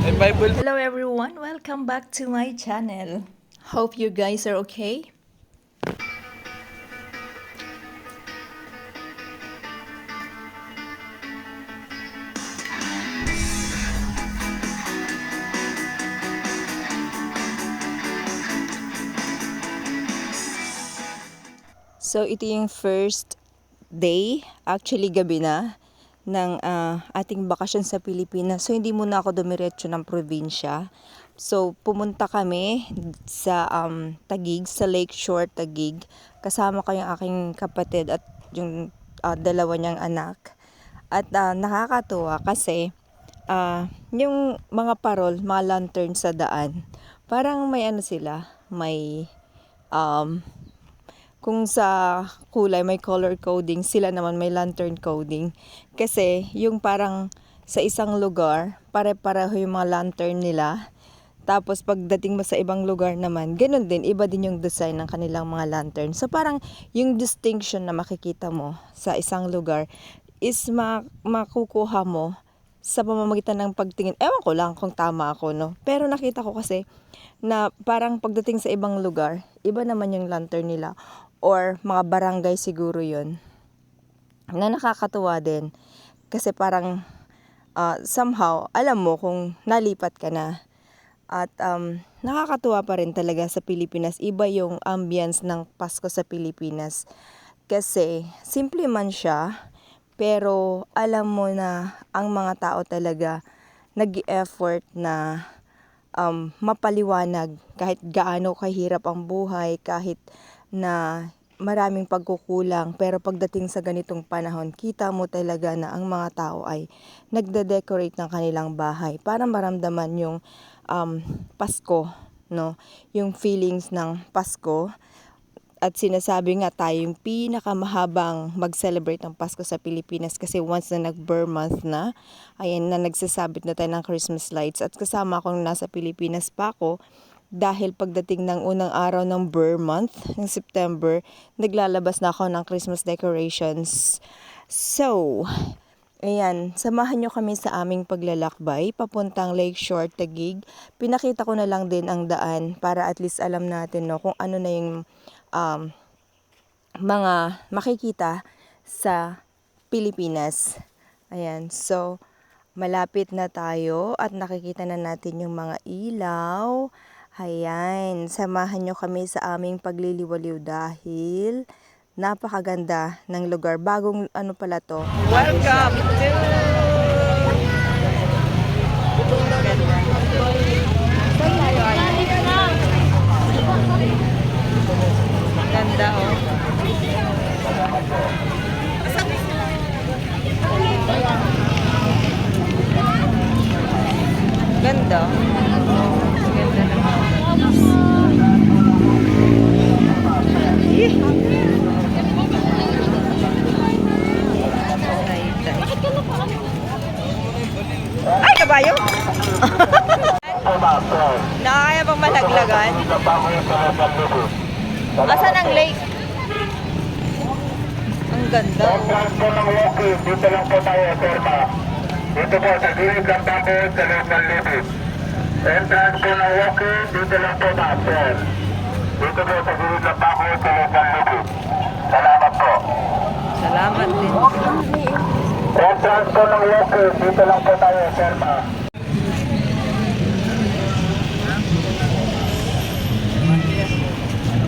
Hello everyone, welcome back to my channel. Hope you guys are okay. So ito yung first day, actually gabi na, ng ating bakasyon sa Pilipinas. So hindi muna ako dumiretso ng probinsya. So pumunta kami sa Taguig, sa Lakeshore Taguig. Kasama ko yung aking kapatid at yung dalawa niyang anak. At nakakatuwa kasi yung mga parol, mga lantern sa daan, parang may ano sila, may kung sa kulay may color coding, sila naman may lantern coding. Kasi yung parang sa isang lugar, pare-pareho yung mga lantern nila. Tapos pagdating mo sa ibang lugar naman, ganun din, iba din yung design ng kanilang mga lantern. So parang yung distinction na makikita mo sa isang lugar is makukuha mo sa pamamagitan ng pagtingin. Ewan ko lang kung tama ako, no? Pero nakita ko kasi na parang pagdating sa ibang lugar, iba naman yung lantern nila. Or mga barangay siguro yun. Na nakakatuwa din. Kasi parang somehow, alam mo kung nalipat ka na. At nakakatuwa pa rin talaga sa Pilipinas. Iba yung ambience ng Pasko sa Pilipinas. Kasi simple man siya, pero alam mo na ang mga tao talaga nag-effort na mapaliwanag kahit gaano kahirap ang buhay, kahit na maraming pagkukulang, pero pagdating sa ganitong panahon, kita mo talaga na ang mga tao ay nagde-decorate ng kanilang bahay para maramdaman yung Pasko, no? Yung feelings ng Pasko. At sinasabi nga tayo yung pinakamahabang mag-celebrate ng Pasko sa Pilipinas kasi once na nag-Burr month na, ayan na nagsasabit na tayo ng Christmas lights. At kasama akong nasa Pilipinas pa ako dahil pagdating ng unang araw ng Burr month, ng September, naglalabas na ako ng Christmas decorations. So, ayan, samahan nyo kami sa aming paglalakbay, papuntang Lakeshore Taguig. Pinakita ko na lang din ang daan para at least alam natin, no, kung ano na yung mga makikita sa Pilipinas. Ayan, so malapit na tayo at nakikita na natin yung mga ilaw. Ayan, samahan nyo kami sa aming pagliliwaliw dahil napakaganda ng lugar. Bagong ano pala to. Welcome to ganda, oh. Ganda. Ganda naman. Ay, kabayo! Nakakaya pang malaglagan? Asan ang lake? Ang ganda. Dito lang po tayo, Sorta. Dito po, sa gilid lang tayo sa loob ng libid. Entrance po ng walking, dito lang po tayo. Dito po, sa gilid lang tayo sa loob ng libid. Salamat po. Salamat din. Entrance po ng walking, dito lang po tayo, Sorta.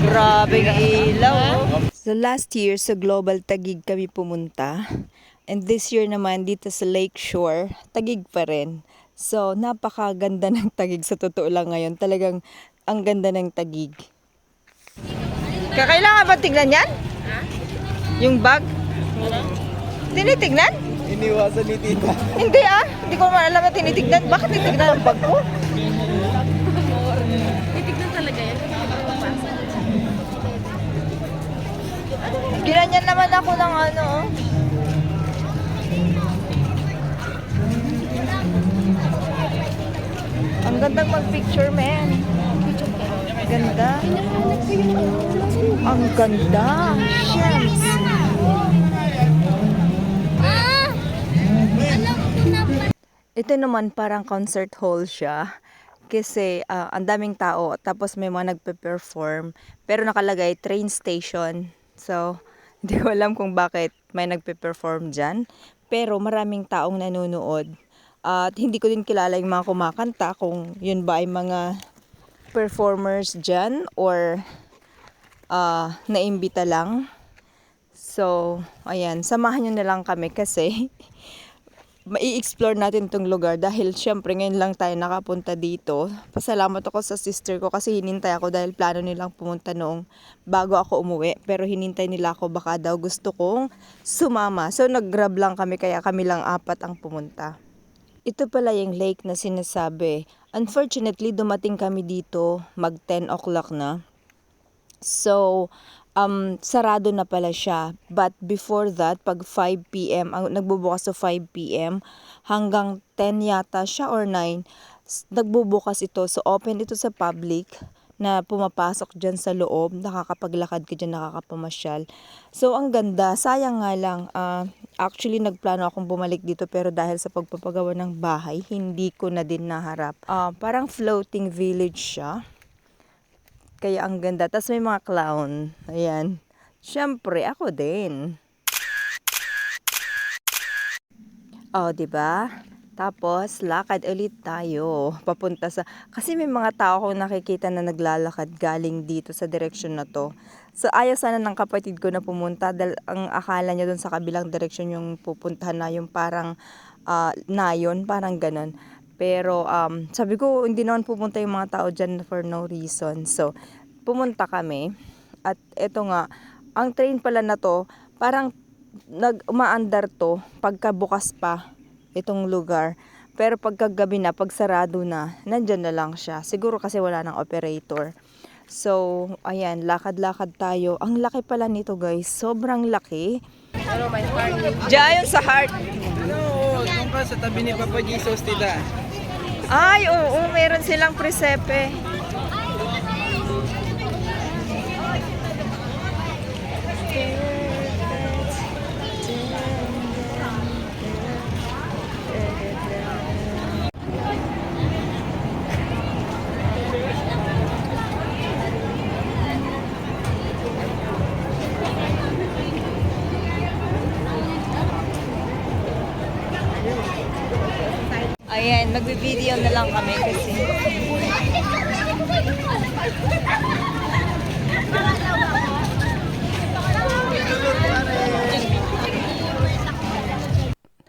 Grabe ang ilaw. So last year sa Global Taguig kami pumunta. And this year naman dito sa Lakeshore, Taguig pa rin. So napakaganda ng Taguig sa totoo lang ngayon. Talagang ang ganda ng Taguig. Kakailangan ba tignan yan? Yung bag? Tinitignan? Iniwasan ni tita. Hindi hindi ko naman alam na tinitignan. Bakit tinitignan ang bag ko? Titignan talaga yan. Ginanyan naman ako ng ano. Ang gandang mag-picture, man. Ganda. Ang ganda. Shucks. Alam ko na pa. Ito naman parang concert hall siya. Kasi ang daming tao, tapos may mga nagpe-perform. Pero nakalagay train station. So, hindi ko alam kung bakit may nagpe-perform dyan. Pero maraming taong nanonood. At hindi ko din kilala yung mga kumakanta kung yun ba ay mga performers dyan or naimbita lang. So, ayan, samahan nyo na lang kami kasi mai-explore natin itong lugar dahil syempre ngayon lang tayo nakapunta dito. Pasalamat ako sa sister ko kasi hinintay ako dahil plano nilang pumunta noong bago ako umuwi. Pero hinintay nila ako baka daw gusto kong sumama. So nag-grab lang kami kaya kami lang apat ang pumunta. Ito pala yung lake na sinasabi. Unfortunately, dumating kami dito mag 10 o'clock na. So, sarado na pala siya. But before that, pag 5 p.m., nagbubukas to 5 p.m. hanggang 10 yata siya or 9, nagbubukas ito. So, open ito sa public na pumapasok dyan sa loob. Nakakapaglakad ka dyan, nakakapamasyal. So, ang ganda. Sayang nga lang, actually, nagplano akong bumalik dito pero dahil sa pagpapagawa ng bahay, hindi ko na din naharap. Parang floating village siya. Kaya ang ganda. Tapos may mga clown. Ayan. Siyempre, ako din. Oh, 'di ba? Tapos, lakad ulit tayo. Papunta sa... Kasi may mga tao akong nakikita na naglalakad galing dito sa direksyon na to. So, ayaw sana ng kapatid ko na pumunta dahil ang akala niya doon sa kabilang direksyon yung pupuntahan na yung parang nayon, parang ganon. Pero sabi ko, hindi naman pupunta yung mga tao dyan for no reason. So, pumunta kami. At eto nga, ang train pala na to, parang umaandar to pagkabukas pa itong lugar. Pero pagkagabi na, pag sarado na, nandyan na lang siya. Siguro kasi wala ng operator. So, ayan, lakad-lakad tayo. Ang laki pala nito guys, sobrang laki. Diyan sa heart. Oo, doon ka sa tabi ni Papa Jesus, tita. Ay, oo, meron silang presepe. Ayan, magbe-video na lang kami kasi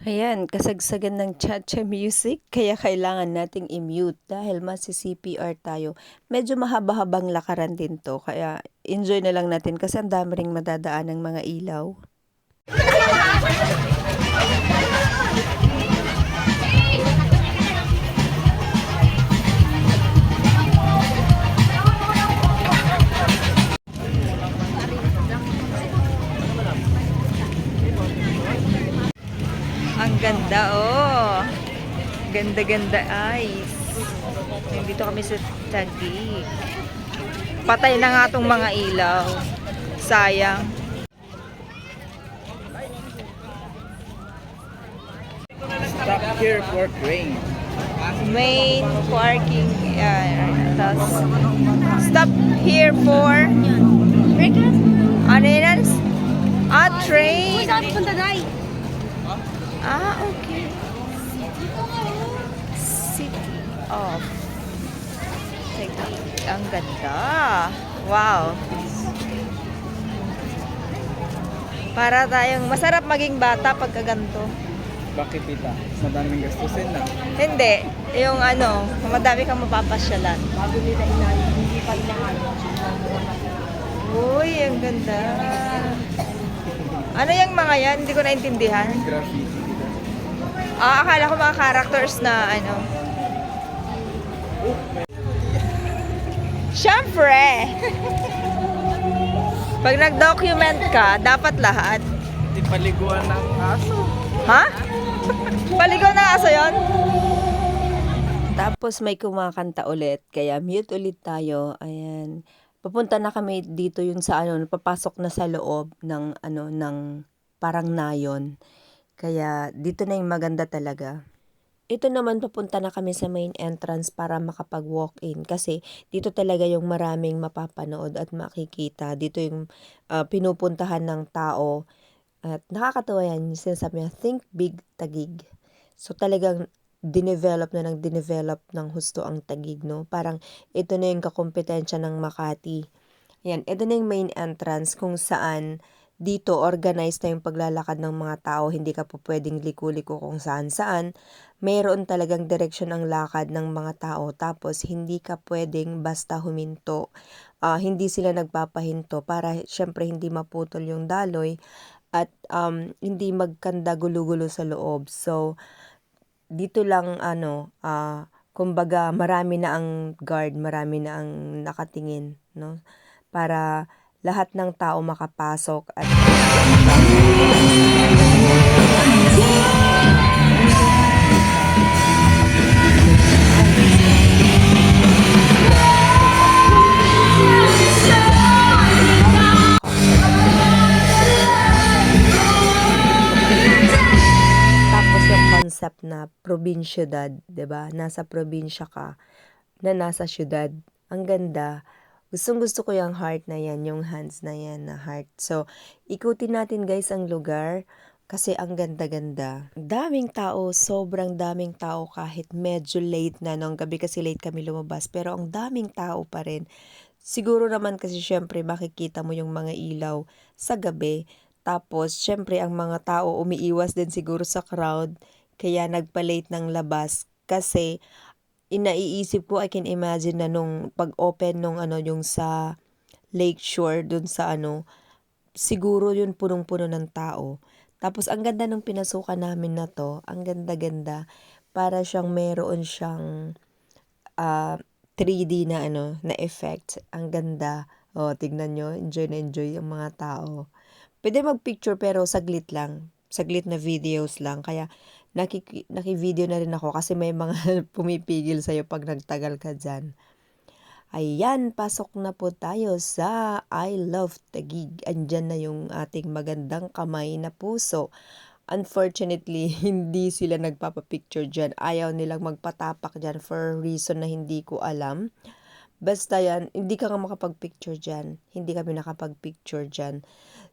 ayan, kasagsagan ng cha-cha music, kaya kailangan nating i-mute dahil masi-CPR tayo. Medyo mahaba-habang lakaran din to, kaya enjoy na lang natin kasi ang dami ring madadaan ng mga ilaw. Ang ganda, oh. Ganda-ganda, eyes. Nandito kami sa Taguig. Patay na nga itong mga ilaw. Sayang. Stop here for train. Main parking. Tapos, stop here for... Ano yun? Train. Okay. City of Taguig. Ang ganda. Wow. Para tayong masarap maging bata pagka ganito. Bakit, tita? Madaming gastusin na. Hindi. Yung madami kang mapapasyalan. Uy, ang ganda. Ano yung mga yan? Hindi ko naintindihan. Graffiti, tita. Akala ko mga characters na Siyempre! Pag nag-document ka, dapat lahat. Di paliguan ng aso. Ha? Paligaw na aso yun? Tapos may kumakanta ulit, kaya mute ulit tayo. Ayan. Papunta na kami dito yung sa papasok na sa loob ng ng parang nayon. Kaya dito na yung maganda talaga. Ito naman papunta na kami sa main entrance para makapag-walk-in kasi dito talaga yung maraming mapapanood at makikita. Dito yung pinupuntahan ng tao at nakakatuwa yan. Yung sinasabi niya, think big Taguig. So talagang dinevelop ng husto ang Taguig, no? Parang ito na yung kakumpetensya ng Makati. Ayan, ito na yung main entrance kung saan dito organized na yung paglalakad ng mga tao. Hindi ka po pwedeng liku-liko kung saan-saan. Mayroon talagang direksyon ang lakad ng mga tao. Tapos, hindi ka pwedeng basta huminto. Hindi sila nagpapahinto para syempre hindi maputol yung daloy at hindi magkanda gulo-gulo sa loob. So, dito lang kumbaga marami na ang guard, marami na ang nakatingin, no? Para lahat ng tao makapasok at tapos yung concept na probinsyudad, 'di ba? Nasa probinsya ka na nasa syudad. Ang ganda. Gustong-gusto ko yung heart na yan, yung hands na yan na heart. So, ikutin natin guys ang lugar kasi ang ganda-ganda. Daming tao, sobrang daming tao kahit medyo late na. Nung gabi kasi late kami lumabas pero ang daming tao pa rin. Siguro naman kasi syempre makikita mo yung mga ilaw sa gabi. Tapos syempre ang mga tao umiiwas din siguro sa crowd kaya nagpa-late ng labas kasi inaiisip ko, I can imagine na nung pag-open nung yung sa Lakeshore dun sa siguro yun punong-puno ng tao. Tapos ang ganda ng pinasukan namin na to, ang ganda-ganda. Para siyang meron siyang 3D na na effect. Ang ganda. Oh, tignan nyo, enjoy na enjoy ang mga tao. Pwede mag-picture pero saglit lang. Saglit na videos lang. Kaya naki-video na rin ako kasi may mga pumipigil sa'yo pag nagtagal ka dyan. Ayan, pasok na po tayo sa I Love Taguig. Andyan na yung ating magandang kamay na puso. Unfortunately, hindi sila nagpapapicture dyan. Ayaw nilang magpatapak dyan for a reason na hindi ko alam. Basta yan, hindi ka nga makapag-picture dyan. Hindi kami nakapag-picture dyan.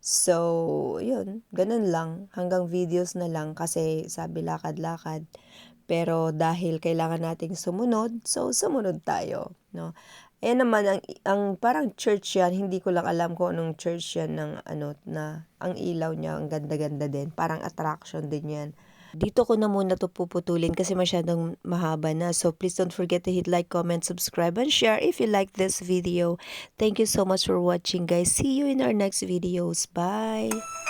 So, yun, ganun lang. Hanggang videos na lang kasi sabi lakad-lakad. Pero dahil kailangan nating sumunod, so sumunod tayo, no? Ayan naman, ang parang church yan, hindi ko lang alam kung anong church yan ng na ang ilaw niya, ang ganda-ganda din. Parang attraction din yan. Dito ko na muna to puputulin kasi masyadong mahaba na. So please don't forget to hit like, comment, subscribe, and share if you like this video. Thank you so much for watching guys. See you in our next videos. Bye!